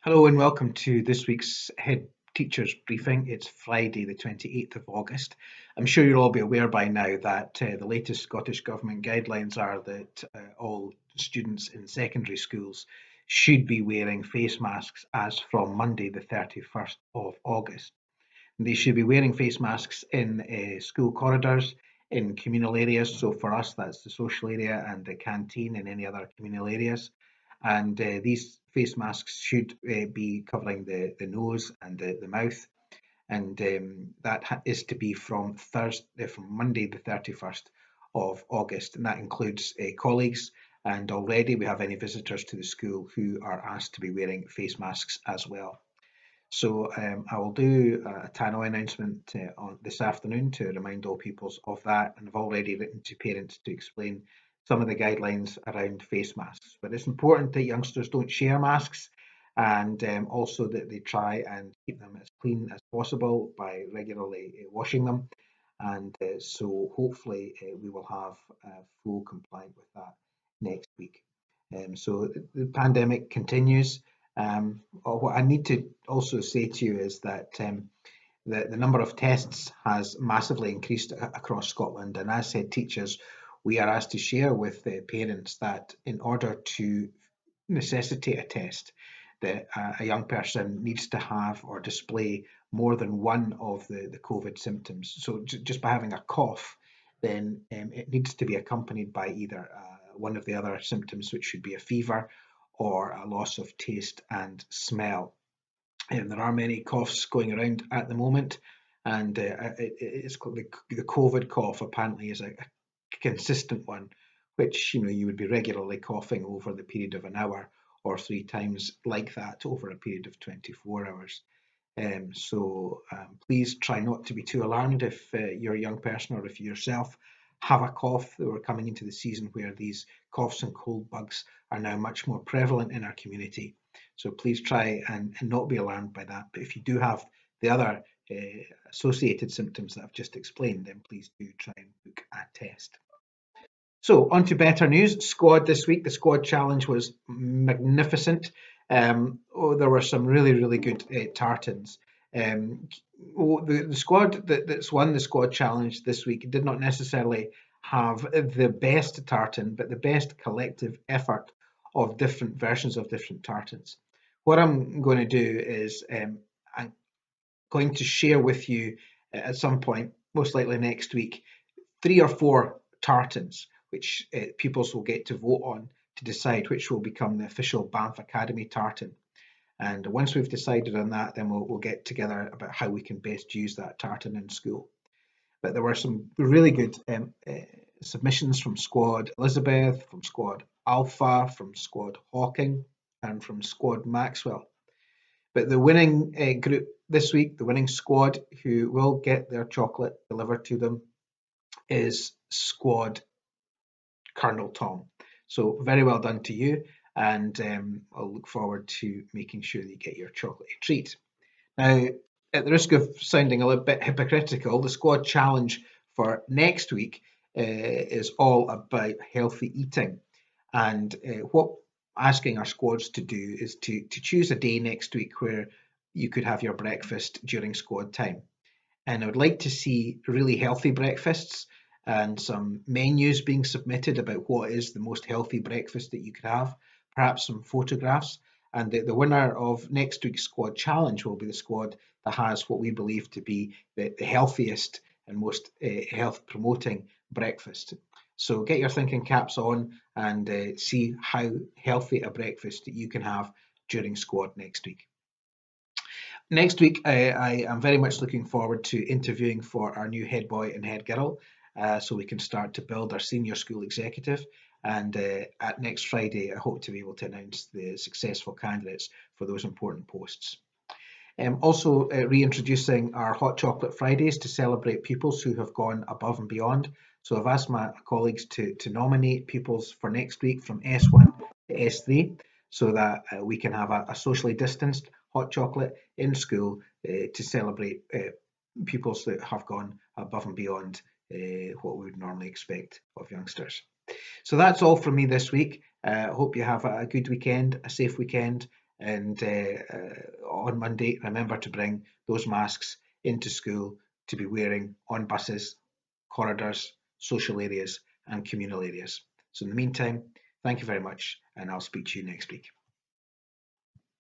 Hello and welcome to this week's Head Teachers Briefing. It's Friday, the 28th of August. I'm sure you'll all be aware by now that the latest Scottish Government guidelines are that all students in secondary schools should be wearing face masks as from Monday, the 31st of August. They should be wearing face masks in school corridors, in communal areas. So for us, that's the social area and the canteen and any other communal areas. And these face masks should be covering the nose and the mouth. And that is to be from from Monday, the 31st of August. And that includes colleagues. And already we have any visitors to the school who are asked to be wearing face masks as well. So I will do a tannoy announcement on this afternoon to remind all pupils of that, and I've already written to parents to explain some of the guidelines around face masks. But it's important that youngsters don't share masks, and also that they try and keep them as clean as possible by regularly washing them. And so hopefully we will have full compliance with that next week. So the pandemic continues. What I need to also say to you is that the number of tests has massively increased across Scotland, and as head teachers, we are asked to share with the parents that in order to necessitate a test, that a young person needs to have or display more than one of the COVID symptoms. So just by having a cough, then it needs to be accompanied by either one of the other symptoms, which should be a fever or a loss of taste and smell. There are many coughs going around at the moment, and it's the COVID cough apparently is a consistent one, which you would be regularly coughing over the period of an hour or three times like that over a period of 24 hours. So please try not to be too alarmed if you're a young person or if you yourself have a cough. We're coming into the season where these coughs and cold bugs are now much more prevalent in our community. So please try and not be alarmed by that. But if you do have the other associated symptoms that I've just explained, then please do try and book a test. So on to better news. Squad this week. The squad challenge was magnificent. There were some really good tartans. The squad that's won the squad challenge this week did not necessarily have the best tartan, but the best collective effort of different versions of different tartans. What I'm going to do is I'm going to share with you at some point, most likely next week, 3 or 4 tartans, which pupils will get to vote on to decide which will become the official Banff Academy tartan. And once we've decided on that, then we'll get together about how we can best use that tartan in school. But there were some really good submissions from Squad Elizabeth, from Squad Alpha, from Squad Hawking, and from Squad Maxwell. But the winning group this week, the winning squad who will get their chocolate delivered to them, is Squad Colonel Tom. So very well done to you, and I'll look forward to making sure that you get your chocolate treat. Now, at the risk of sounding a little bit hypocritical, the squad challenge for next week is all about healthy eating. And what asking our squads to do is to choose a day next week where you could have your breakfast during squad time. And I would like to see really healthy breakfasts and some menus being submitted about what is the most healthy breakfast that you could have, perhaps some photographs. And the winner of next week's squad challenge will be the squad that has what we believe to be the healthiest and most health promoting breakfast. So get your thinking caps on and see how healthy a breakfast that you can have during squad next week. Next week, I am very much looking forward to interviewing for our new head boy and head girl, so we can start to build our senior school executive. And at next Friday, I hope to be able to announce the successful candidates for those important posts. Also reintroducing our Hot Chocolate Fridays to celebrate pupils who have gone above and beyond. So I've asked my colleagues to nominate pupils for next week from S1 to S3 so that we can have a socially distanced hot chocolate in school to celebrate pupils that have gone above and beyond what we would normally expect of youngsters. So that's all from me this week. Hope you have a good weekend, a safe weekend, And on Monday, remember to bring those masks into school to be wearing on buses, corridors, social areas, and communal areas. So, in the meantime, thank you very much, and I'll speak to you next week.